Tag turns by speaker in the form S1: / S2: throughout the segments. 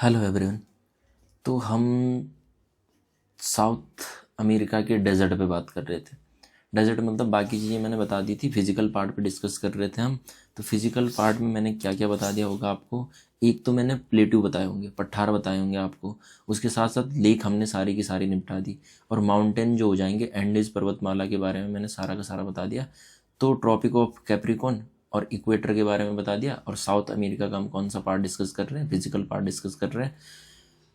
S1: Hello everyone. तो हम south America के डेजर्ट पे बात कर रहे थे। डेजर्ट मतलब बाकी चीज़ें मैंने बता दी थी, फिजिकल पार्ट पे डिस्कस कर रहे थे हम। तो फिजिकल पार्ट में मैंने क्या क्या बता दिया होगा आपको। एक तो मैंने प्लेट्यू बताए होंगे, पठार बताए होंगे आपको। उसके साथ साथ लेक हमने सारी की सारी निपटा दी। और माउंटेन जो हो जाएंगे, एंडीज पर्वतमाला के बारे में मैंने सारा का सारा बता दिया। तो ट्रॉपिक ऑफ कैप्रिकॉन और इक्वेटर के बारे में बता दिया। और साउथ अमेरिका का हम कौन सा पार्ट डिस्कस कर रहे हैं, फिजिकल पार्ट डिस्कस कर रहे हैं।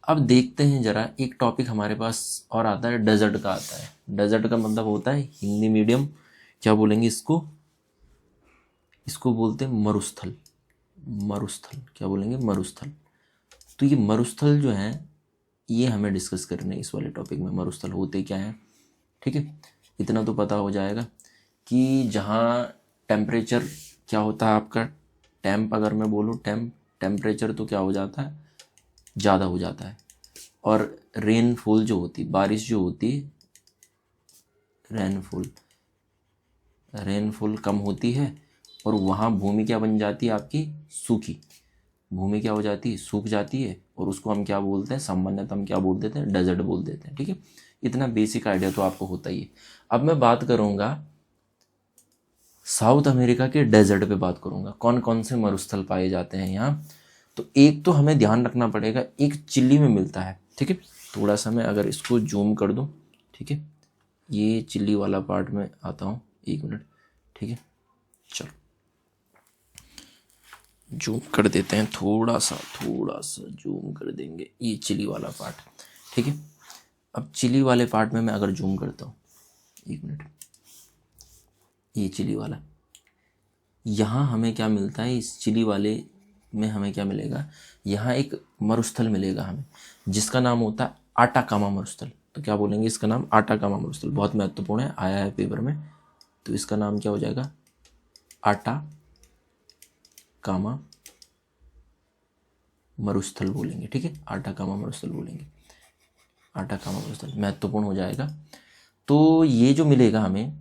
S1: अब देखते हैं जरा, एक टॉपिक हमारे पास और आता है, डेजर्ट का आता है। डेजर्ट का मतलब होता है हिंदी मीडियम, क्या बोलेंगे इसको, इसको बोलते हैं मरुस्थल। मरुस्थल क्या बोलेंगे, मरुस्थल। तो ये मरुस्थल जो है, ये हमें डिस्कस करने हैं इस वाले टॉपिक में। मरुस्थल होते क्या हैं, ठीक है। इतना तो पता हो जाएगा कि जहाँ टेम्परेचर क्या होता है आपका, टेम्प अगर मैं बोलूँ, टेम्परेचर तो क्या हो जाता है, ज़्यादा हो जाता है। और रेनफॉल जो होती, बारिश जो होती, रेनफॉल कम होती है। और वहाँ भूमि क्या बन जाती है आपकी, सूखी। भूमि क्या हो जाती है, सूख जाती है। और उसको हम क्या बोलते हैं, सामान्यतः हम क्या बोल देते हैं, डेजर्ट बोल देते हैं, ठीक है। इतना बेसिक आइडिया तो आपको होता ही है। अब मैं बात करूँगा साउथ अमेरिका के डेजर्ट पे बात करूँगा, कौन कौन से मरुस्थल पाए जाते हैं यहाँ। तो एक तो हमें ध्यान रखना पड़ेगा, एक चिली में मिलता है, ठीक है। थोड़ा सा मैं अगर इसको जूम कर दूँ, ठीक है, ये चिली वाला पार्ट में आता हूँ, एक मिनट, ठीक है। चलो जूम कर देते हैं, थोड़ा सा जूम कर देंगे, ये चिली वाला पार्ट, ठीक है। अब चिली वाले पार्ट में मैं अगर जूम करता हूँ, एक मिनट, ये चिली वाला, यहाँ हमें क्या मिलता है, इस चिली वाले में हमें क्या मिलेगा, यहाँ एक मरुस्थल मिलेगा हमें, जिसका नाम होता है आटाकामा मरुस्थल। तो क्या बोलेंगे इसका नाम, आटाकामा मरुस्थल। बहुत महत्वपूर्ण है, आया है पेपर में। तो इसका नाम क्या हो जाएगा, आटाकामा मरुस्थल बोलेंगे, ठीक है। आटाकामा मरुस्थल बोलेंगे, आटाकामा मरुस्थल महत्वपूर्ण हो जाएगा। तो ये जो मिलेगा हमें,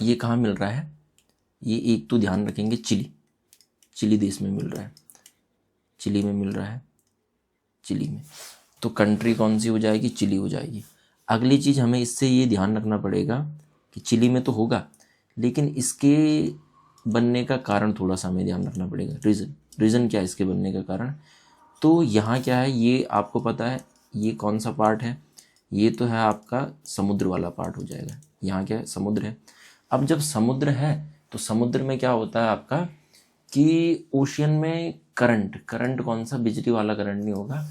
S1: ये कहाँ मिल रहा है, ये एक तो ध्यान रखेंगे, चिली देश में मिल रहा है, चिली में मिल रहा है, चिली में। तो कंट्री कौन सी हो जाएगी, चिली हो जाएगी। अगली चीज़ हमें इससे ये ध्यान रखना पड़ेगा कि चिली में तो होगा, लेकिन इसके बनने का कारण थोड़ा सा हमें ध्यान रखना पड़ेगा। रीज़न क्या है इसके बनने का कारण। तो यहाँ क्या है, ये आपको पता है, ये कौन सा पार्ट है, ये तो है आपका समुद्र वाला पार्ट हो जाएगा। यहाँ क्या है, समुद्र है। अब जब समुद्र है तो समुद्र में क्या होता है आपका कि ओशियन में करंट कौन सा, बिजली वाला करंट नहीं होगा।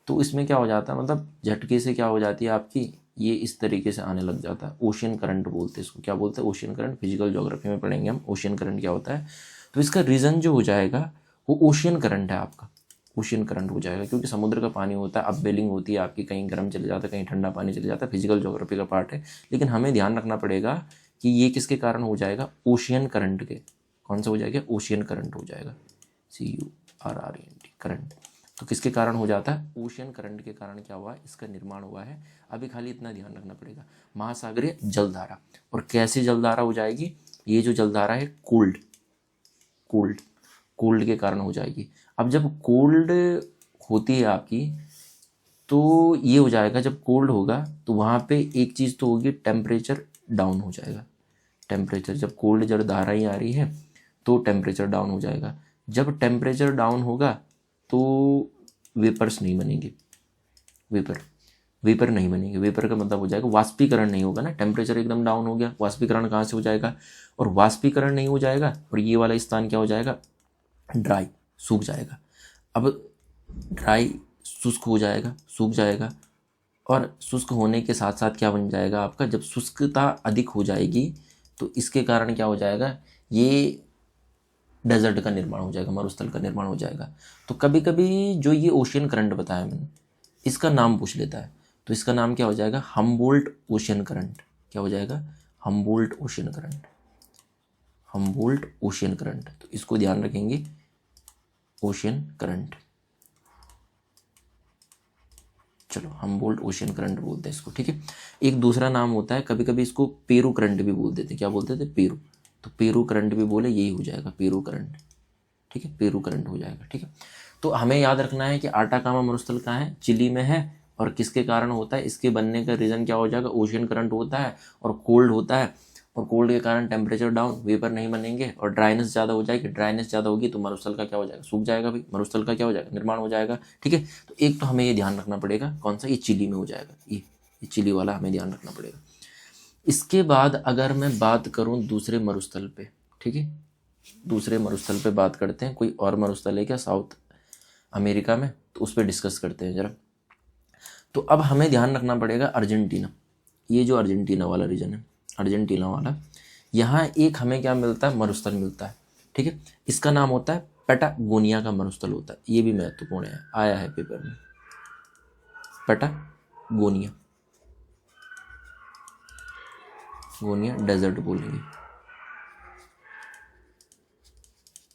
S1: तो इसमें क्या हो जाता है, मतलब झटके से क्या हो जाती है आपकी, ये इस तरीके से आने लग जाता है। ओशियन करंट बोलते हैं इसको, क्या बोलते हैं, ओशियन करंट। फिजिकल ज्योग्राफी में पढ़ेंगे हम ओशियन करंट क्या होता है। तो इसका रीज़न जो हो जाएगा वो ओशियन करंट है आपका, ओशियन करंट हो जाएगा। क्योंकि समुद्र का पानी होता है, अपवेलिंग होती है आपकी, कहीं गर्म चले जाता है, कहीं ठंडा पानी चले जाता है। फिजिकल ज्योग्राफी का पार्ट है। लेकिन हमें ध्यान रखना पड़ेगा कि ये किसके कारण हो जाएगा, ओशियन करंट के। कौन सा हो जाएगा, ओशियन करंट हो जाएगा, CURRENT करंट। तो किसके कारण हो जाता है, ओशियन करंट के कारण क्या हुआ, इसका निर्माण हुआ है। अभी खाली इतना ध्यान रखना पड़ेगा, महासागरीय जलधारा। और कैसी जलधारा हो जाएगी, ये जो जलधारा है कोल्ड के कारण हो जाएगी। अब जब कोल्ड होती है आपकी, तो ये हो जाएगा, जब कोल्ड होगा तो वहाँ पे एक चीज़ तो होगी, टेम्परेचर डाउन हो जाएगा। टेम्परेचर, जब कोल्ड जलधारा ही आ रही है तो टेम्परेचर डाउन हो जाएगा। जब टेम्परेचर डाउन होगा तो वेपर्स नहीं बनेंगे, वेपर नहीं बनेंगे। वेपर का मतलब हो जाएगा वाष्पीकरण नहीं होगा ना। टेम्परेचर एकदम डाउन हो गया, वाष्पीकरण कहाँ से हो जाएगा, और वाष्पीकरण नहीं हो जाएगा और ये वाला स्थान क्या हो जाएगा, ड्राई, सूख जाएगा। अब ड्राई शुष्क हो जाएगा, सूख जाएगा। और शुष्क होने के साथ साथ क्या बन जाएगा आपका, जब शुष्कता अधिक हो जाएगी तो इसके कारण क्या हो जाएगा, ये डेजर्ट का निर्माण हो जाएगा, मरुस्थल का निर्माण हो जाएगा। तो कभी कभी जो ये ओशियन करंट बताया मैंने, इसका नाम पूछ लेता है। तो इसका नाम क्या हो जाएगा, हम्बोल्ट ओशियन करंट। क्या हो जाएगा, Humboldt ocean current, Humboldt ocean current. तो इसको ध्यान रखेंगे, ओशियन करंट। चलो, हम्बोल्ट ओशियन करंट बोलते हैं इसको, ठीक है। एक दूसरा नाम होता है, कभी कभी इसको पेरू करंट भी बोल देते हैं। क्या बोलते थे, पेरू। तो पेरू करंट भी बोले, यही हो जाएगा पेरू करंट, ठीक है, पेरू करंट हो जाएगा, ठीक है। तो हमें याद रखना है कि आटाकामा मरुस्थल कहाँ है, चिली में है, और किसके कारण होता है, इसके बनने का रीज़न क्या हो जाएगा, ओशियन करंट होता है और कोल्ड होता है, और कोल्ड के कारण टेम्परेचर डाउन, वेपर नहीं बनेंगे और ड्राइनेस ज़्यादा हो जाएगी। ड्राइनेस ज़्यादा होगी तो मरुस्थल का क्या हो जाएगा, सूख जाएगा भाई, मरुस्थल का क्या हो जाएगा, निर्माण हो जाएगा। ठीक है, तो एक तो हमें ये ध्यान रखना पड़ेगा, कौन सा, ये चिली में हो जाएगा, ये चिली वाला हमें ध्यान रखना पड़ेगा। इसके बाद अगर मैं बात करूँ दूसरे मरुस्थल पे, ठीक है, दूसरे मरुस्थल पे बात करते हैं। कोई और मरुस्थल है क्या साउथ अमेरिका में, तो उस पर डिस्कस करते हैं ज़रा। तो अब हमें ध्यान रखना पड़ेगा अर्जेंटीना, ये जो अर्जेंटीना वाला रीजन है, अर्जेंटीना वाला, यहाँ एक हमें क्या मिलता है, मरुस्थल मिलता है। ठीक है, इसका नाम होता है पैटागोनिया का मरुस्थल होता है। ये भी महत्वपूर्ण है, आया है पेपर में, पैटागोनिया, गोनिया डेजर्ट बोलेंगे,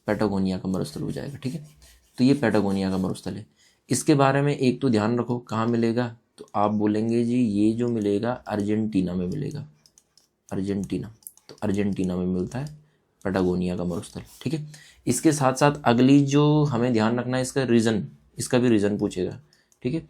S1: पैटागोनिया का मरुस्थल हो जाएगा। ठीक है, तो ये पैटागोनिया का मरुस्थल है। इसके बारे में एक तो ध्यान रखो कहाँ मिलेगा, तो आप बोलेंगे जी ये जो मिलेगा अर्जेंटीना में मिलेगा, अर्जेंटीना, तो अर्जेंटीना में मिलता है पैटागोनिया का मरुस्थल। ठीक है, इसके साथ साथ अगली जो हमें ध्यान रखना है, इसका रीज़न, इसका भी रीज़न पूछेगा। ठीक है,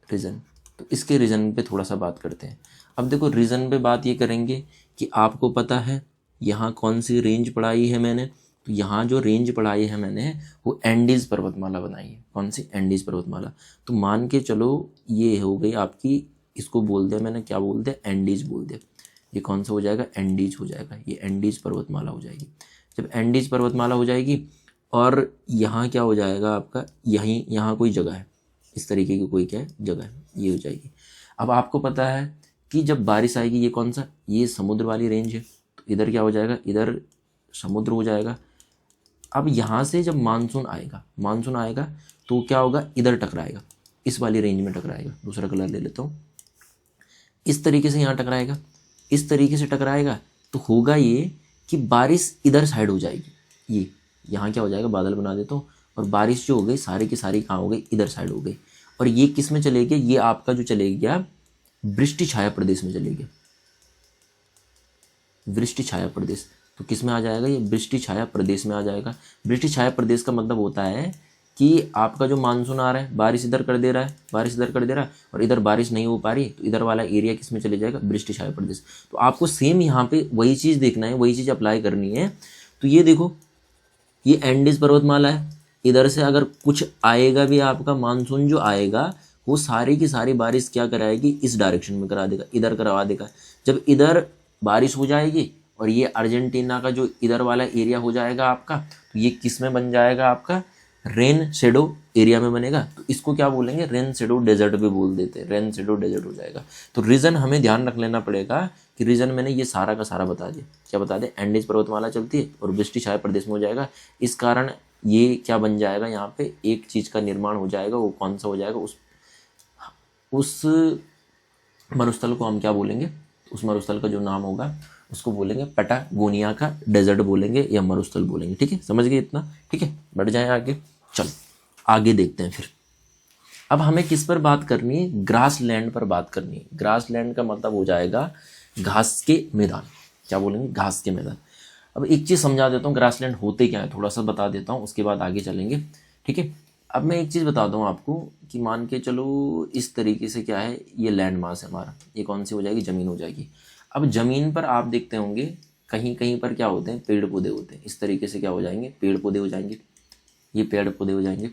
S1: रीज़न, तो इसके रीज़न पे थोड़ा सा बात करते हैं। अब देखो रीज़न पे बात ये करेंगे कि आपको पता है यहाँ कौन सी रेंज पढ़ाई है मैंने, तो यहाँ जो रेंज पढ़ाई है मैंने वो एंडीज़ पर्वतमाला बनाई है। कौन सी, एंडीज़ पर्वतमाला। तो मान के चलो ये हो गई आपकी, इसको बोल दिया मैंने, क्या बोल दिया, एंडीज़ बोल दिया। ये कौन सा हो जाएगा, एंडीज़ हो जाएगा, ये एंडीज़ पर्वतमाला हो जाएगी। जब एंडीज़ पर्वतमाला हो जाएगी और यहाँ क्या हो जाएगा आपका, यहीं यहाँ कोई जगह है, इस तरीके की कोई क्या है जगह है, ये हो जाएगी। अब आपको पता है कि जब बारिश आएगी, ये कौन सा, ये समुद्र वाली रेंज है, तो इधर क्या हो जाएगा, इधर समुद्र हो जाएगा। अब यहाँ से जब मानसून आएगा, मानसून आएगा तो क्या होगा, इधर टकराएगा, इस वाली रेंज में टकराएगा। दूसरा कलर ले लेता हूँ, इस तरीके से यहाँ टकराएगा, इस तरीके से टकराएगा, तो होगा ये कि बारिश इधर साइड हो जाएगी। ये यहाँ क्या हो जाएगा, बादल बना देता हूँ, और बारिश जो हो गई सारी की सारी कहाँ हो गई, इधर साइड हो गई। और ये किस में चले गया, ये आपका जो चले गया वृष्टि छाया प्रदेश में चले गया, वृष्टि छाया प्रदेश। तो किस में आ जाएगा, ये वृष्टि छाया प्रदेश में आ जाएगा। वृष्टि छाया प्रदेश का मतलब होता है कि आपका जो मानसून आ रहा है, बारिश इधर कर दे रहा है, बारिश इधर कर दे रहा है, और इधर बारिश नहीं हो पा रही, तो इधर वाला एरिया किस में चले जाएगा, वृष्टि छाया प्रदेश। तो आपको सेम यहाँ पे वही चीज़ देखना है, वही चीज़ अप्लाई करनी है। तो ये देखो, ये एंडीज पर्वतमाला है, इधर से अगर कुछ आएगा भी आपका मानसून जो आएगा, वो सारी की सारी बारिश क्या कराएगी, इस डायरेक्शन में करा देगा, इधर करवा देगा। जब इधर बारिश हो जाएगी और ये अर्जेंटीना का जो इधर वाला एरिया हो जाएगा आपका, तो ये किस में बन जाएगा आपका, रेन शेडो एरिया में बनेगा। तो इसको क्या बोलेंगे, रेन शेडो डेजर्ट भी बोल देते हैं, रेन शेडो डेजर्ट हो जाएगा। तो रीजन हमें ध्यान रख लेना पड़ेगा कि रीजन मैंने ये सारा का सारा बता दिया। क्या बता दें, एंडीज पर्वतमाला चलती है और वृष्टि छाया प्रदेश में हो जाएगा। इस कारण ये क्या बन जाएगा, यहाँ पे एक चीज़ का निर्माण हो जाएगा। वो कौन सा हो जाएगा, उस मरुस्थल को हम क्या बोलेंगे, उस मरुस्थल का जो नाम होगा उसको बोलेंगे पैटागोनिया का डेजर्ट बोलेंगे या मरुस्थल बोलेंगे। ठीक है, समझ गए इतना। ठीक है, बढ़ जाएं आगे, चलो आगे देखते हैं। फिर अब हमें किस पर बात करनी है, ग्रास लैंड पर बात करनी है। ग्रास लैंड का मतलब हो जाएगा घास के मैदान। क्या बोलेंगे, घास के मैदान। अब एक चीज़ समझा देता हूँ, ग्रास लैंड होते क्या है, थोड़ा सा बता देता हूँ, उसके बाद आगे चलेंगे। ठीक है, अब मैं एक चीज़ बता दूँ आपको कि मान के चलो इस तरीके से क्या है, ये लैंड मास है हमारा, ये कौन सी हो जाएगी, ज़मीन हो जाएगी। अब ज़मीन पर आप देखते होंगे कहीं कहीं पर क्या होते हैं, पेड़ पौधे होते हैं। इस तरीके से क्या हो जाएंगे, पेड़ पौधे हो जाएंगे, ये पेड़ पौधे हो जाएंगे।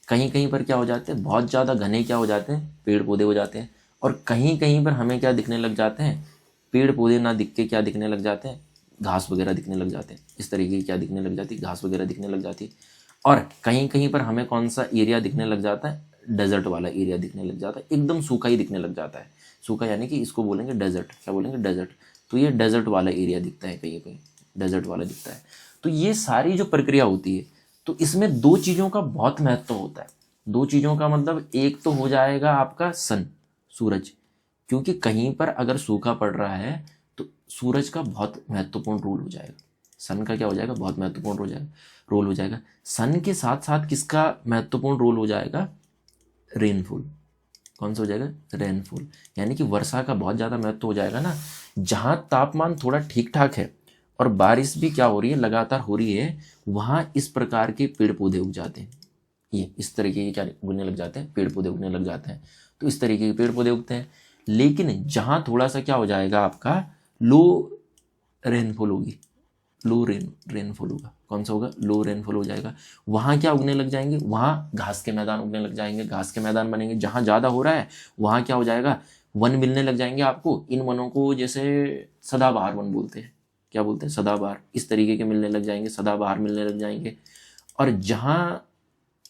S1: कहीं कहीं पर क्या हो जाते हैं, बहुत ज़्यादा घने क्या हो जाते हैं, पेड़ पौधे हो जाते हैं। और कहीं कहीं पर हमें क्या दिखने लग जाते हैं, पेड़ पौधे ना दिख के क्या दिखने लग जाते हैं, घास वगैरह दिखने लग जाते हैं। इस तरीके की क्या दिखने लग जाती है, घास वगैरह दिखने लग जाती है। और कहीं कहीं पर हमें कौन सा एरिया दिखने लग जाता है, डेजर्ट वाला एरिया दिखने लग जाता है, एकदम सूखा ही दिखने लग जाता है। सूखा यानी कि इसको बोलेंगे डेजर्ट। क्या बोलेंगे, डेजर्ट। तो ये डेजर्ट वाला एरिया दिखता है, कहीं कहीं डेजर्ट वाला दिखता है। तो ये सारी जो प्रक्रिया होती है, तो इसमें दो चीज़ों का बहुत महत्व होता है। दो चीज़ों का मतलब, एक तो हो जाएगा आपका सन, सूरज, क्योंकि कहीं पर अगर सूखा पड़ रहा है तो सूरज का बहुत महत्वपूर्ण रोल हो जाएगा। सन का क्या हो जाएगा, बहुत महत्वपूर्ण रोल हो जाएगा। सन के साथ साथ किसका महत्वपूर्ण रोल हो जाएगा, रेनफॉल। कौन सा हो जाएगा, रेनफॉल, यानी कि वर्षा का बहुत ज़्यादा महत्व हो जाएगा ना। जहाँ तापमान थोड़ा ठीक ठाक है और बारिश भी क्या हो रही है, लगातार हो रही है, वहाँ इस प्रकार के पेड़ पौधे उग जाते हैं। ये इस तरीके के क्या उगने लग जाते हैं, पेड़ पौधे उगने लग जाते हैं। तो इस तरीके के पेड़ पौधे उगते हैं। लेकिन जहाँ थोड़ा सा क्या हो जाएगा, आपका लो रेनफॉल होगी, लो रेनफॉल होगा, कौन सा होगा, लो रेनफॉल हो जाएगा, वहाँ क्या उगने लग जाएंगे, वहाँ घास के मैदान उगने लग जाएंगे, घास के मैदान बनेंगे। जहाँ ज़्यादा हो रहा है वहाँ क्या हो जाएगा, वन मिलने लग जाएंगे आपको। इन वनों को जैसे सदाबहार वन बोलते हैं, क्या बोलते हैं, सदाबहार, इस तरीके के मिलने लग जाएंगे, सदाबहार मिलने लग जाएंगे। और जहाँ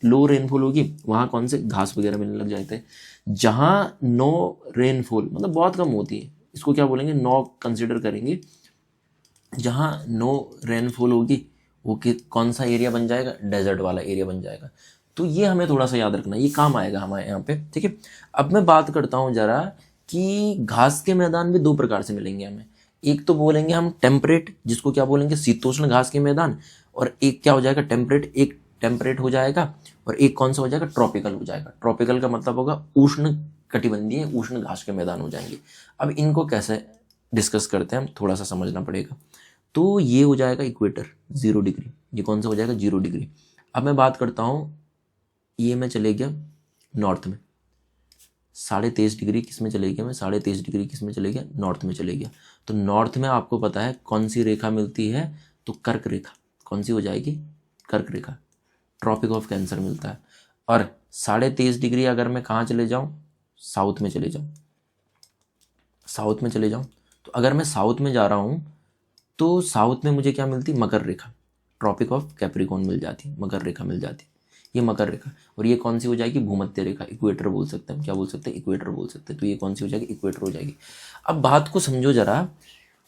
S1: लो रेनफॉल होगी वहाँ कौन से, घास वगैरह मिलने लग जाते हैं। जहाँ नो रेनफॉल मतलब बहुत कम होती है, इसको क्या बोलेंगे, नो कंसिडर करेंगे। जहाँ नो रेनफॉल होगी वो कौन सा एरिया बन जाएगा, डेजर्ट वाला एरिया बन जाएगा। तो ये हमें थोड़ा सा याद रखना, ये काम आएगा हमारे यहाँ पे, ठीक है। अब मैं बात करता हूँ जरा कि घास के मैदान भी दो प्रकार से मिलेंगे हमें। एक तो बोलेंगे हम टेम्परेट, जिसको क्या बोलेंगे, शीतोष्ण घास के मैदान। और एक क्या हो जाएगा, टेम्परेट, एक टेम्परेट हो जाएगा, और एक कौन सा हो जाएगा, ट्रॉपिकल हो जाएगा। ट्रॉपिकल का मतलब होगा उष्ण कटिबंधीय, उष्ण घास के मैदान हो जाएंगे। अब इनको कैसे डिस्कस करते हैं हम, थोड़ा सा समझना पड़ेगा। तो ये हो जाएगा इक्वेटर 0 डिग्री, ये कौन सा हो जाएगा, 0 डिग्री। अब मैं बात करता हूँ, ये मैं चले गया नॉर्थ में, 23.5 डिग्री किस में चले गया मैं, 23.5 डिग्री किस में चले गया, नॉर्थ में चले गया। तो नॉर्थ में आपको पता है कौन सी रेखा मिलती है, तो कर्क रेखा, कौन सी हो जाएगी, कर्क रेखा, ट्रॉपिक ऑफ कैंसर मिलता है। और 23.5 डिग्री अगर मैं कहाँ चले जाऊँ, साउथ में चले जाऊँ, साउथ में चले जाऊँ, तो अगर मैं साउथ में जा रहा हूँ तो साउथ में मुझे क्या मिलती, मकर रेखा, ट्रॉपिक ऑफ कैप्रिकॉर्न मिल जाती, मकर रेखा मिल जाती, ये मकर रेखा। और ये कौन सी हो जाएगी, भूमध्य रेखा, इक्वेटर बोल सकते हैं, क्या बोल सकते हैं, इक्वेटर बोल सकते हैं। तो ये कौन सी हो जाएगी, इक्वेटर हो जाएगी। अब बात को समझो जरा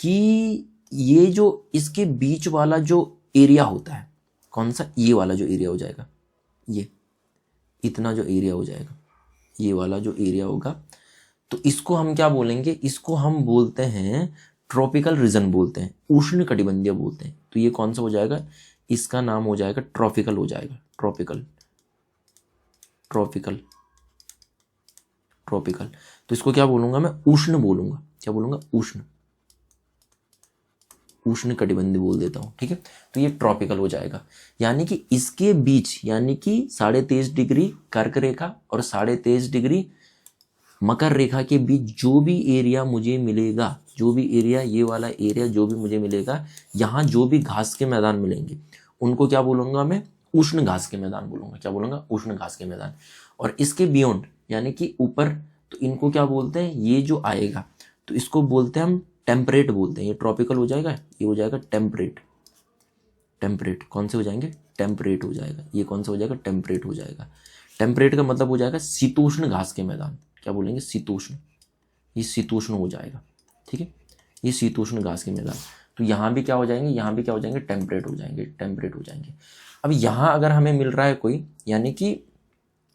S1: कि ये जो इसके बीच वाला जो एरिया होता है, कौन सा, ये वाला जो एरिया हो जाएगा, ये इतना जो एरिया हो जाएगा, ये वाला जो एरिया होगा, तो इसको हम क्या बोलेंगे, इसको हम बोलते हैं ट्रॉपिकल रीजन बोलते हैं, उष्ण कटिबंधीय बोलते हैं। तो ये कौन सा हो जाएगा, इसका नाम हो जाएगा ट्रॉपिकल हो जाएगा, ट्रॉपिकल, ट्रॉपिकल, ट्रॉपिकल। तो इसको क्या बोलूंगा मैं, उष्ण बोलूंगा, क्या बोलूंगा, उष्ण, उष्ण कटिबंधीय बोल देता हूं, ठीक है। तो ये ट्रॉपिकल हो जाएगा। यानी कि इसके बीच, यानी कि 23.5 डिग्री कर्क रेखा और 23.5 डिग्री मकर रेखा के बीच जो भी एरिया मुझे मिलेगा, जो भी एरिया, ये वाला एरिया जो भी मुझे मिलेगा, यहाँ जो भी घास के मैदान मिलेंगे उनको क्या बोलूंगा मैं, उष्ण घास के मैदान बोलूंगा, क्या बोलूंगा, उष्ण घास के मैदान। और इसके बियॉन्ड यानी कि ऊपर, तो इनको क्या बोलते हैं, ये जो आएगा तो इसको बोलते हैं हम टेम्परेट बोलते हैं। ये ट्रॉपिकल हो जाएगा, ये हो जाएगा टेम्परेट, टेम्परेट कौन से हो जाएंगे, टेम्परेट हो जाएगा। ये कौन सा हो जाएगा, टेम्परेट हो जाएगा। टेम्परेट का मतलब हो जाएगा शीतोष्ण घास के मैदान, क्या बोलेंगे, शीतोष्ण, ये शीतोष्ण हो जाएगा, ठीक है, ये शीतोष्ण घास के मैदान। तो यहाँ भी क्या हो जाएंगे, यहाँ भी क्या हो जाएंगे, टेम्परेट हो जाएंगे, टेम्परेट हो जाएंगे। अब यहाँ अगर हमें मिल रहा है कोई, यानी कि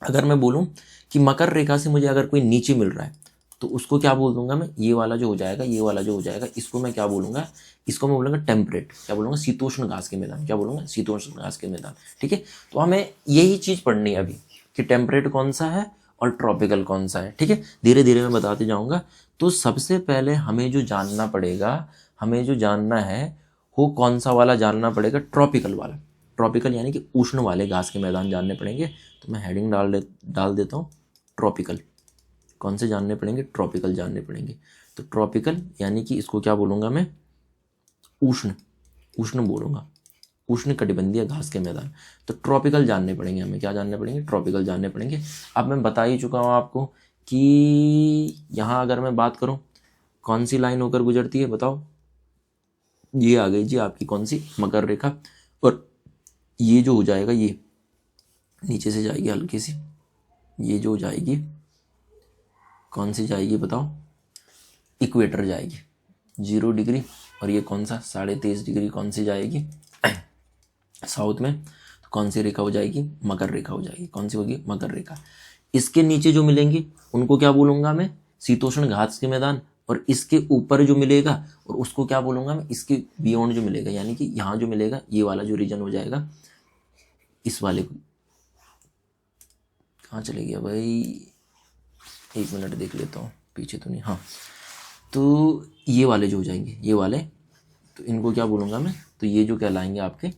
S1: अगर मैं बोलूँ कि मकर रेखा से मुझे अगर कोई नीचे मिल रहा है, तो उसको क्या बोल दूंगा मैं, ये वाला जो हो जाएगा, ये वाला जो हो जाएगा, इसको मैं क्या बोलूंगा, इसको मैं बोलूंगा टेम्परेट, क्या बोलूंगा, शीतोष्ण घास के मैदान, क्या बोलूंगा, शीतोष्ण घास के मैदान, ठीक है। तो हमें यही चीज पढ़नी है अभी कि टेम्परेट कौन सा है और ट्रॉपिकल कौन सा है, ठीक है। धीरे धीरे मैं बताते जाऊंगा। तो सबसे पहले हमें जो जानना पड़ेगा, हमें जो जानना है वो कौन सा वाला जानना पड़ेगा, ट्रॉपिकल वाला। ट्रॉपिकल यानी कि उष्ण वाले घास के मैदान जानने पड़ेंगे। तो मैं हेडिंग डाल देता हूँ ट्रॉपिकल। कौन से जानने पड़ेंगे, ट्रॉपिकल जानने पड़ेंगे। तो ट्रॉपिकल यानी कि इसको क्या बोलूँगा मैं, उष्ण, उष्ण बोलूँगा, उष्ण कटिबंधीय घास के मैदान। तो ट्रॉपिकल जानने पड़ेंगे हमें, क्या जानने पड़ेंगे, ट्रॉपिकल जानने पड़ेंगे। अब मैं बता ही चुका हूँ आपको कि यहाँ अगर मैं बात करूँ कौन सी लाइन होकर गुजरती है, बताओ, ये आ गई जी आपकी कौन सी, मकर रेखा। और ये जो हो जाएगा, ये नीचे से जाएगी हल्की सी, ये जो जाएगी कौन सी जाएगी बताओ, इक्वेटर जाएगी 0 डिग्री। और ये कौन सा 23.5 डिग्री कौन सी जाएगी, साउथ में। तो कौन सी रेखा हो जाएगी, मकर रेखा हो जाएगी। कौन सी होगी, मकर रेखा। इसके नीचे जो मिलेंगे उनको क्या बोलूंगा मैं, शीतोष्ण घास के मैदान। और इसके ऊपर जो मिलेगा और उसको क्या बोलूंगा मैं, इसके बियॉन्ड जो मिलेगा, यानी कि यहाँ जो मिलेगा, ये वाला जो रीजन हो जाएगा, इस वाले को, कहाँ चले गया भाई, 1 मिनट देख लेता हूँ, पीछे तो नहीं, हाँ। तो ये वाले जो हो जाएंगे, ये वाले, तो तो इनको क्या बोलूँगा मैं, तो ये जो कहलाएंगे आपके,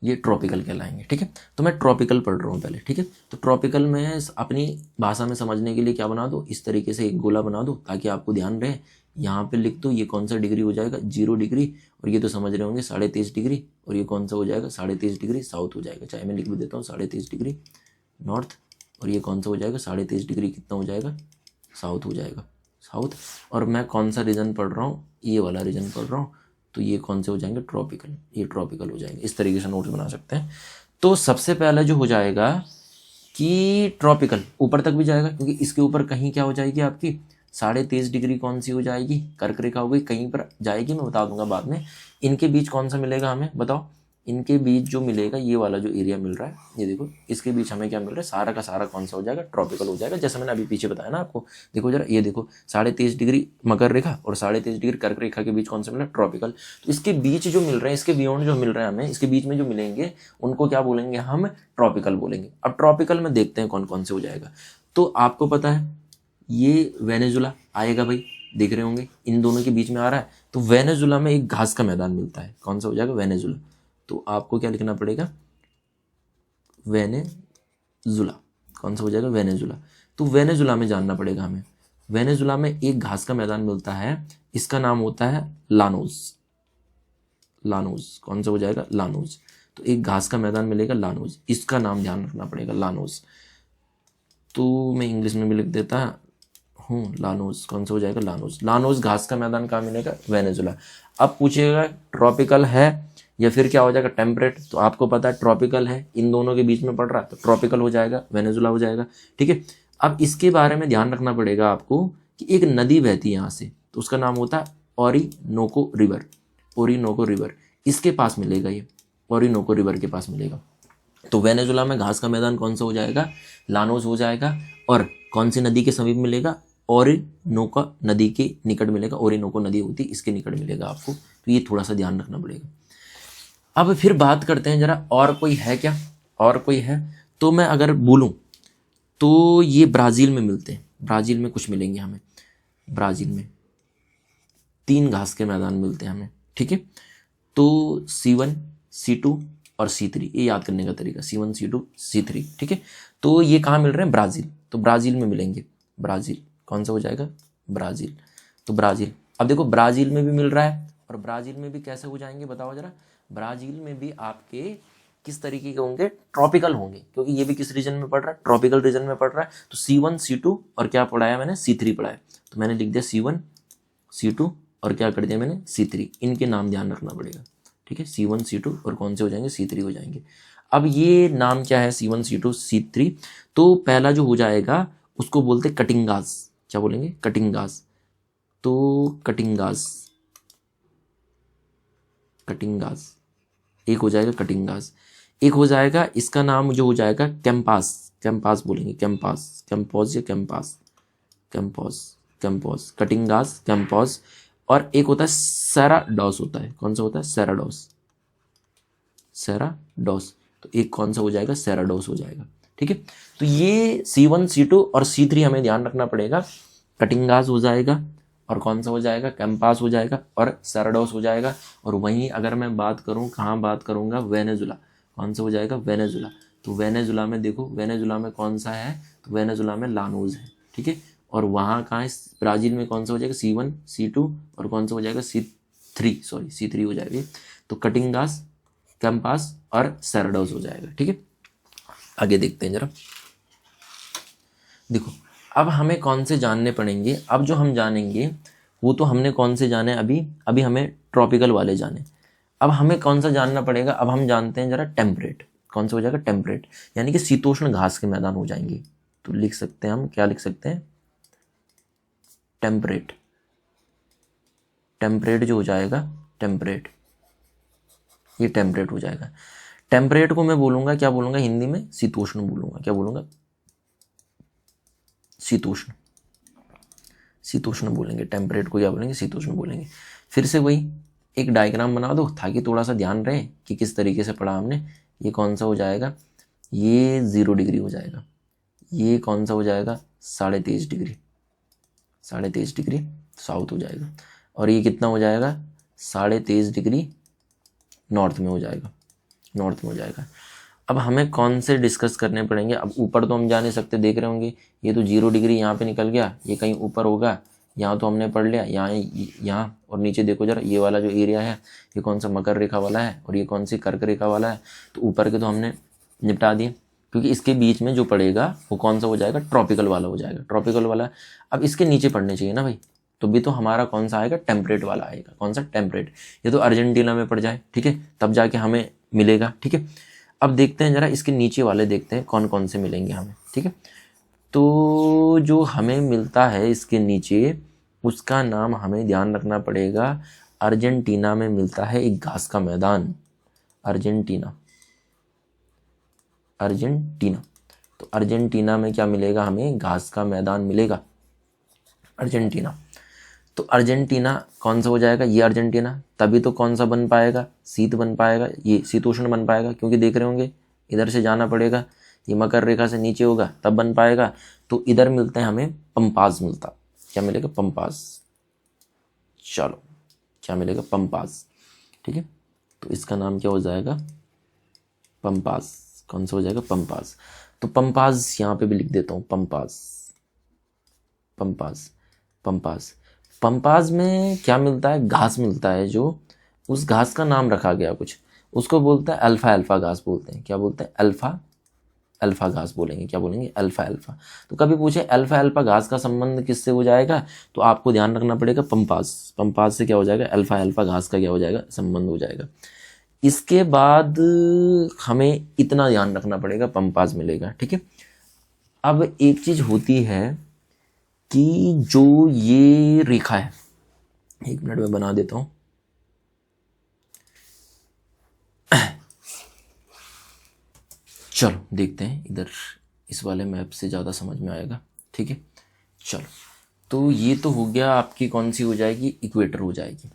S1: ये ट्रॉपिकल कहलाएंगे। ठीक है, तो मैं ट्रॉपिकल पढ़ रहा हूँ पहले। ठीक है, तो ट्रॉपिकल में अपनी भाषा में समझने के लिए क्या बना दो, इस तरीके से एक गोला बना दो ताकि आपको ध्यान रहे। यहाँ पे लिख दो ये कौन सा डिग्री हो जाएगा, 0 डिग्री, और ये तो समझ रहे होंगे 23.5 डिग्री, और ये कौन सा हो जाएगा 23.5 डिग्री साउथ हो जाएगा। चाहे मैं लिख भी देता हूँ 23.5 डिग्री नॉर्थ, और ये कौन सा हो जाएगा 23.5 डिग्री कितना हो जाएगा, साउथ हो जाएगा, साउथ। और मैं कौन सा रीजन पढ़ रहा हूँ, ये वाला रीजन पढ़ रहा हूँ, तो ये कौन से हो जाएंगे, ट्रॉपिकल, ये ट्रॉपिकल हो जाएंगे। इस तरीके से नोट्स बना सकते हैं। तो सबसे पहला जो हो जाएगा कि ट्रॉपिकल ऊपर तक भी जाएगा, क्योंकि इसके ऊपर कहीं क्या हो जाएगी आपकी 23.5 डिग्री कौन सी हो जाएगी, कर्क रेखा हो गई, कहीं पर जाएगी, मैं बता दूंगा बाद में। इनके बीच कौन सा मिलेगा हमें बताओ, इनके बीच जो मिलेगा ये वाला जो एरिया मिल रहा है, ये देखो इसके बीच हमें क्या मिल रहा है, सारा का सारा कौन सा हो जाएगा, ट्रॉपिकल हो जाएगा। जैसे मैंने अभी पीछे बताया ना आपको, देखो जरा, ये देखो 23.5 डिग्री मकर रेखा और 23.5 डिग्री कर्क रेखा के बीच कौन सा मिल रहा है, ट्रॉपिकल। तो इसके बीच जो मिल रहे हैं, इसके बियॉन्ड जो मिल रहा है हमें, इसके बीच में जो मिलेंगे उनको क्या बोलेंगे, हम ट्रॉपिकल बोलेंगे। अब ट्रॉपिकल में देखते हैं कौन कौन से हो जाएगा। तो आपको पता है ये वेनेजुला आएगा भाई, देख रहे होंगे इन दोनों के बीच में आ रहा है। तो वेनेजुला में एक घास का मैदान मिलता है, कौन सा हो जाएगा, वेनेजुला। तो आपको क्या लिखना पड़ेगा, वेनेजुला, कौन सा हो जाएगा, वेनेजुला। तो वेनेजुला में जानना पड़ेगा हमें, वेनेजुला में एक घास का मैदान मिलता है, इसका नाम होता है लानोस, लानोस, कौन सा हो जाएगा, लानोस। तो एक घास का मैदान मिलेगा लानोस, इसका नाम ध्यान रखना पड़ेगा, लानोस। तो मैं इंग्लिश में भी लिख देता हूँ लानोस, कौन सा हो जाएगा, लानोस। लानोस घास का मैदान कहाँ मिलेगा, वेनेजुला। अब पूछिएगा ट्रॉपिकल है या फिर क्या हो जाएगा, टेम्परेट। तो आपको पता है ट्रॉपिकल है, इन दोनों के बीच में पड़ रहा है, तो ट्रॉपिकल हो जाएगा, वेनेजुला हो जाएगा। ठीक है, अब इसके बारे में ध्यान रखना पड़ेगा आपको कि एक नदी बहती है यहाँ से, तो उसका नाम होता है ओरिनोको रिवर, ओरिनोको रिवर, इसके पास मिलेगा, ये ओरिनोको रिवर के पास मिलेगा। तो वेनेजुला में घास का मैदान कौन सा हो जाएगा, लानोस हो जाएगा। और कौन सी नदी के समीप मिलेगा, ओरिनोको नदी के निकट मिलेगा, ओरिनोको नदी होती है इसके निकट मिलेगा आपको। तो ये थोड़ा सा ध्यान रखना पड़ेगा। अब फिर बात करते हैं जरा, और कोई है क्या, और कोई है। तो मैं अगर बोलूं तो ये ब्राज़ील में मिलते हैं, ब्राज़ील में कुछ मिलेंगे हमें, ब्राज़ील में 3 घास के मैदान मिलते हैं हमें। ठीक है, तो C1 C2 और C3, ये याद करने का तरीका, C1 C2 C3। ठीक है, तो ये कहाँ मिल रहे हैं, ब्राज़ील। तो ब्राज़ील में मिलेंगे, ब्राज़ील कौन सा हो जाएगा, ब्राज़ील। तो ब्राज़ील, अब देखो ब्राज़ील में भी मिल रहा है, और ब्राज़ील में भी कैसे हो जाएंगे बताओ जरा, ब्राज़ील में भी आपके किस तरीके के होंगे, ट्रॉपिकल होंगे, क्योंकि ये भी किस रीजन में पड़ रहा है, ट्रॉपिकल रीजन में पड़ रहा है। तो C1 C2 और क्या पढ़ाया मैंने, C3 पढ़ाया। तो मैंने लिख दिया C1 C2 और क्या कर दिया मैंने, C3। इनके नाम ध्यान रखना पड़ेगा। ठीक है, C1 C2 और कौन से हो जाएंगे, C3 हो जाएंगे। अब ये नाम क्या है, C1 C2 C3। तो पहला जो हो जाएगा उसको बोलते कटिंगास, क्या बोलेंगे, कटिंगास। तो कटिंगास, कटिंगास एक हो जाएगा, कटिंगास एक हो जाएगा। इसका नाम जो हो जाएगा कैंपास, कैंपास बोलेंगे, कैंपास, कैंपोस या कैंपास, कैंपोस, कैंपोस, कटिंगास, कैंपोस। और एक होता है सेराडोस, होता है कौन सा होता है, सेराडोस, सेराडोस। तो एक कौन सा हो जाएगा, सेराडोस हो जाएगा। ठीक है, तो ये C1 C2 और C3 हमें ध्यान रखना पड़ेगा। कटिंगास हो जाएगा, और कौन सा हो जाएगा, कैंपास हो जाएगा, और सेराडोस हो जाएगा। और वहीं अगर मैं बात करूं, कहाँ बात करूंगा, वेनेजुला, कौन सा हो जाएगा, वेनेजुला। तो वेनेजुला में देखो, वेनेजुला में कौन सा है, तो वेनेजुला में लानोस है। ठीक है, और वहाँ कहाँ है, ब्राज़ील में कौन सा हो जाएगा, C1 C2 और कौन सा हो जाएगा, C3 हो जाएगा। तो कटिंगास, कैंपास और सेराडोस हो जाएगा। ठीक है, आगे देखते हैं जरा। देखो अब हमें कौन से जानने पड़ेंगे, अब जो हम जानेंगे वो तो हमने कौन से जाने, अभी हमें ट्रॉपिकल वाले जाने। अब हमें कौन सा जानना पड़ेगा, अब हम जानते हैं जरा टेम्परेट, कौन सा हो जाएगा, टेम्परेट, यानी कि शीतोष्ण घास के मैदान हो जाएंगे। तो लिख सकते हैं हम, क्या लिख सकते हैं, टेम्परेट, टेम्परेट जो हो जाएगा, टेम्परेट, ये टेम्परेट हो जाएगा। टेम्परेट को मैं बोलूंगा, क्या बोलूंगा हिंदी में, शीतोष्ण बोलूंगा, क्या बोलूंगा, शीतोष्ण, शीतोष्ण बोलेंगे। टेम्परेट को क्या बोलेंगे, शीतोष्ण बोलेंगे। फिर से वही एक डायग्राम बना दो ताकि थोड़ा सा ध्यान रहे कि किस तरीके से पढ़ा हमने। ये कौन सा हो जाएगा, ये 0 डिग्री हो जाएगा। ये कौन सा हो जाएगा, 23.5 डिग्री, 23.5 डिग्री साउथ हो जाएगा। और ये कितना हो जाएगा, 23.5 डिग्री नॉर्थ में हो जाएगा, नॉर्थ में हो जाएगा। अब हमें कौन से डिस्कस करने पड़ेंगे? अब ऊपर तो हम जा नहीं सकते, देख रहे होंगे ये तो 0 डिग्री यहाँ पे निकल गया, ये कहीं ऊपर होगा, यहाँ तो हमने पढ़ लिया, यहाँ और नीचे देखो जरा, ये वाला जो एरिया है ये कौन सा मकर रेखा वाला है और ये कौन सी कर्क रेखा वाला है। तो ऊपर के तो हमने निपटा दिए, क्योंकि इसके बीच में जो पड़ेगा वो कौन सा हो जाएगा? ट्रॉपिकल वाला हो जाएगा, ट्रॉपिकल वाला। अब इसके नीचे पड़ने चाहिए ना भाई, तो भी तो हमारा कौन सा आएगा? टेम्परेट वाला आएगा। कौन सा? टेम्परेट। ये तो अर्जेंटीना में पड़ जाए, ठीक है, तब जाके हमें मिलेगा, ठीक है। अब देखते हैं जरा इसके नीचे वाले, देखते हैं कौन कौन से मिलेंगे हमें, ठीक है। तो जो हमें मिलता है इसके नीचे, उसका नाम हमें ध्यान रखना पड़ेगा। अर्जेंटीना में मिलता है एक घास का मैदान, अर्जेंटीना, अर्जेंटीना। तो अर्जेंटीना में क्या मिलेगा हमें? घास का मैदान मिलेगा, अर्जेंटीना। तो अर्जेंटीना कौन सा हो जाएगा? ये अर्जेंटीना। तभी तो कौन सा बन पाएगा? शीत बन पाएगा, ये शीतोष्ण बन पाएगा, क्योंकि देख रहे होंगे इधर से जाना पड़ेगा, ये मकर रेखा से नीचे होगा तब बन पाएगा। तो इधर मिलते हैं हमें पंपाज मिलता। क्या मिलेगा? पंपाज। चलो क्या मिलेगा? पंपाज, ठीक है। तो इसका नाम क्या हो जाएगा? पंपाज। कौन सा हो जाएगा? पंपाज। तो पंपाज यहाँ पे भी लिख देता हूँ, पंपाज, पंपाज, पंपाज। पंपाज में क्या मिलता है? घास मिलता है, जो उस घास का नाम रखा गया कुछ, उसको बोलता है अल्फा अल्फा घास बोलते हैं। क्या बोलते हैं? अल्फा अल्फा घास बोलेंगे। क्या बोलेंगे? Alpha alpha. तो कभी पूछे अल्फा अल्फा घास का संबंध किससे हो जाएगा, तो आपको ध्यान रखना पड़ेगा पंपाज। पंपाज से क्या हो जाएगा? अल्फा अल्फा घास का क्या हो जाएगा? संबंध हो जाएगा। इसके बाद हमें इतना ध्यान रखना पड़ेगा, पंपाज मिलेगा, ठीक है। अब एक चीज होती है कि जो ये रेखा है, 1 मिनट में बना देता हूं। चलो देखते हैं इधर, इस वाले मैप से ज़्यादा समझ में आएगा, ठीक है। चलो, तो ये तो हो गया आपकी, कौन सी हो जाएगी? इक्वेटर हो जाएगी।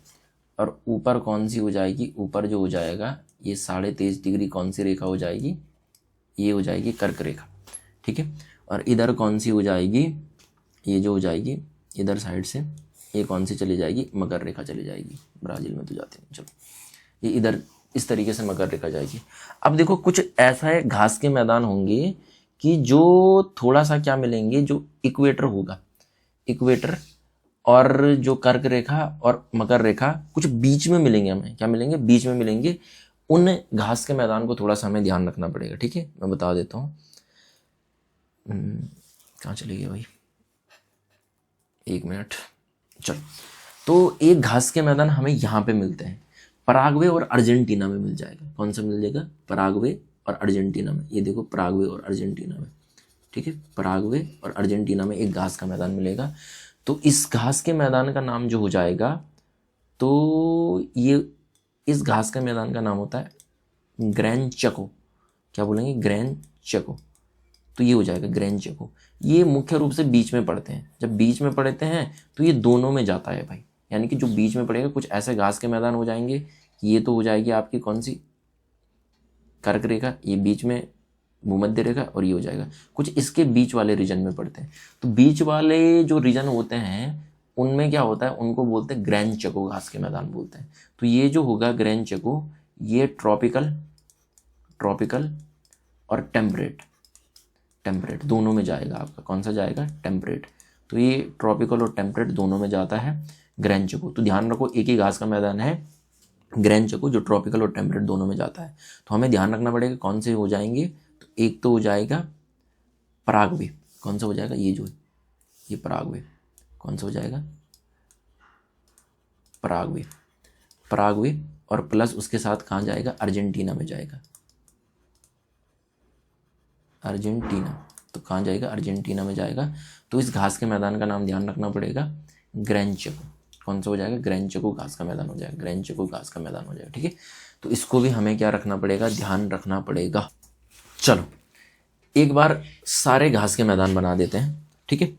S1: और ऊपर कौन सी हो जाएगी? ऊपर जो हो जाएगा ये 23.5 डिग्री कौन सी रेखा हो जाएगी? ये हो जाएगी कर्क रेखा, ठीक है। और इधर कौन सी हो जाएगी? ये जो हो जाएगी इधर साइड से, ये कौन सी चली जाएगी? मकर रेखा चली जाएगी। ब्राज़ील में तो जाती नहीं, चलो ये इधर इस तरीके से मकर रेखा जाएगी। अब देखो कुछ ऐसा है, घास के मैदान होंगे कि जो थोड़ा सा क्या मिलेंगे, जो इक्वेटर होगा, इक्वेटर और जो कर्क रेखा और मकर रेखा कुछ बीच में मिलेंगे हमें। क्या मिलेंगे? बीच में मिलेंगे। उन घास के मैदान को थोड़ा सा हमें ध्यान रखना पड़ेगा, ठीक है। मैं बता देता हूँ, कहाँ चले गए भाई, 1 मिनट। चलो, तो एक घास के मैदान हमें यहाँ पे मिलते हैं, पराग्वे और अर्जेंटीना में मिल जाएगा। कौन सा मिल जाएगा? पराग्वे और अर्जेंटीना में। ये देखो, पराग्वे और अर्जेंटीना में, ठीक है। पराग्वे और अर्जेंटीना में एक घास का मैदान मिलेगा। तो इस घास के मैदान का नाम जो हो जाएगा, तो ये इस घास के मैदान का नाम होता है ग्रैन चको। क्या बोलेंगे? ग्रैन चको। तो ये हो जाएगा ग्रैन चको। ये मुख्य रूप से बीच में पड़ते हैं। जब बीच में पड़ते हैं तो ये दोनों में जाता है भाई, यानी कि जो बीच में पड़ेगा, कुछ ऐसे घास के मैदान हो जाएंगे। ये तो हो जाएगी आपकी कौन सी? कर्क रेखा, ये बीच में भूमध्य रेखा, और ये हो जाएगा कुछ इसके बीच वाले रीजन में पड़ते हैं। तो बीच वाले जो रीजन होते हैं उनमें क्या होता है? उनको बोलते हैं ग्रैन चको घास के मैदान बोलते हैं। तो ये जो होगा ग्रैन चको, ये ट्रॉपिकल, ट्रॉपिकल और टेम्परेट, टेम्परेट दोनों में जाएगा आपका। कौन सा जाएगा? टेम्परेट। तो ये ट्रॉपिकल और टेम्परेट दोनों में जाता है ग्रैन चको। तो ध्यान रखो, एक ही घास का मैदान है ग्रैन चको, जो ट्रॉपिकल और टेम्परेट दोनों में जाता है। तो हमें ध्यान रखना पड़ेगा कौन से हो जाएंगे। तो एक तो हो जाएगा पराग्वे। कौन सा हो जाएगा? ये जो ये पराग्वे। कौन सा हो जाएगा? Paraguay, Paraguay. और प्लस उसके साथ कहाँ जाएगा? अर्जेंटीना में जाएगा, अर्जेंटीना। तो कहाँ जाएगा? अर्जेंटीना में जाएगा। तो इस घास के मैदान का नाम ध्यान रखना पड़ेगा ग्रैन चको। कौन सा हो जाएगा? ग्रैन चको घास का मैदान हो जाएगा, ग्रैन चको घास का मैदान हो जाएगा, ठीक है। तो इसको भी हमें क्या रखना पड़ेगा? ध्यान रखना पड़ेगा। चलो एक बार सारे घास के मैदान बना देते हैं, ठीक है।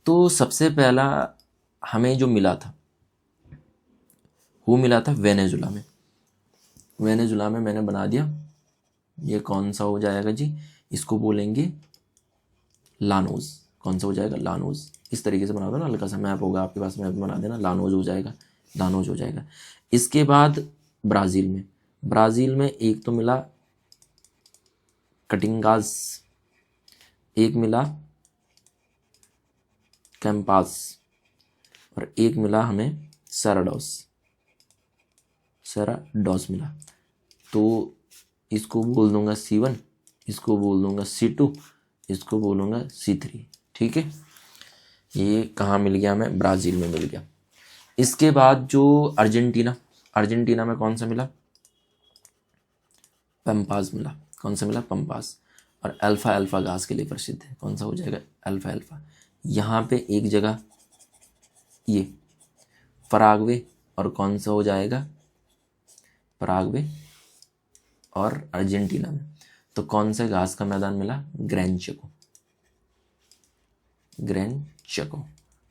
S1: तो सबसे पहला हमें जो मिला था वो मिला था वेनेजुला में। वेनेजुला में मैंने बना दिया। ये कौन सा हो जाएगा जी? इसको बोलेंगे लानोज। कौन सा हो जाएगा? लानोज। इस तरीके से बना दो ना, हल्का सा मैप होगा आपके पास, मैप बना देना, लानोज हो जाएगा। दानोज हो जाएगा। इसके बाद ब्राज़ील में एक तो मिला कटिंगास, एक मिला कैंपास और एक मिला हमें सेराडोस मिला। तो इसको बोल दूंगा C1, इसको बोल दूंगा C2, इसको बोलूँगा C3। ठीक है, ये कहाँ मिल गया हमें? ब्राज़ील में मिल गया। इसके बाद जो अर्जेंटीना में कौन सा मिला? पंपास मिला। कौन सा मिला? पंपास। और अल्फा घास के लिए प्रसिद्ध है, कौन सा हो जाएगा? अल्फा। यहाँ पे एक जगह ये पराग्वे, और कौन सा हो जाएगा? पराग्वे और अर्जेंटीना में तो कौन से घास का मैदान मिला? ग्रैंड चको।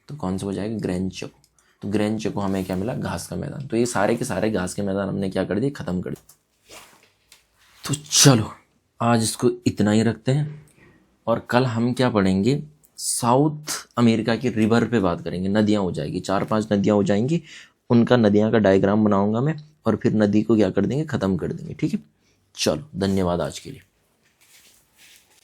S1: तो कौन सा हो जाएगा? ग्रैंड चको। तो ग्रैंड चको हमें क्या मिला? घास का मैदान। तो ये सारे के सारे घास के मैदान हमने क्या कर दिए? खत्म कर दिए। तो चलो आज इसको इतना ही रखते हैं, और कल हम क्या पढ़ेंगे? साउथ अमेरिका की रिवर पे बात करेंगे। नदियाँ हो जाएगी, 4-5 नदियाँ हो जाएंगी, उनका नदियाँ का डायग्राम बनाऊंगा मैं, और फिर नदी को क्या कर देंगे? ख़त्म कर देंगे। ठीक है, चलो धन्यवाद आज के लिए।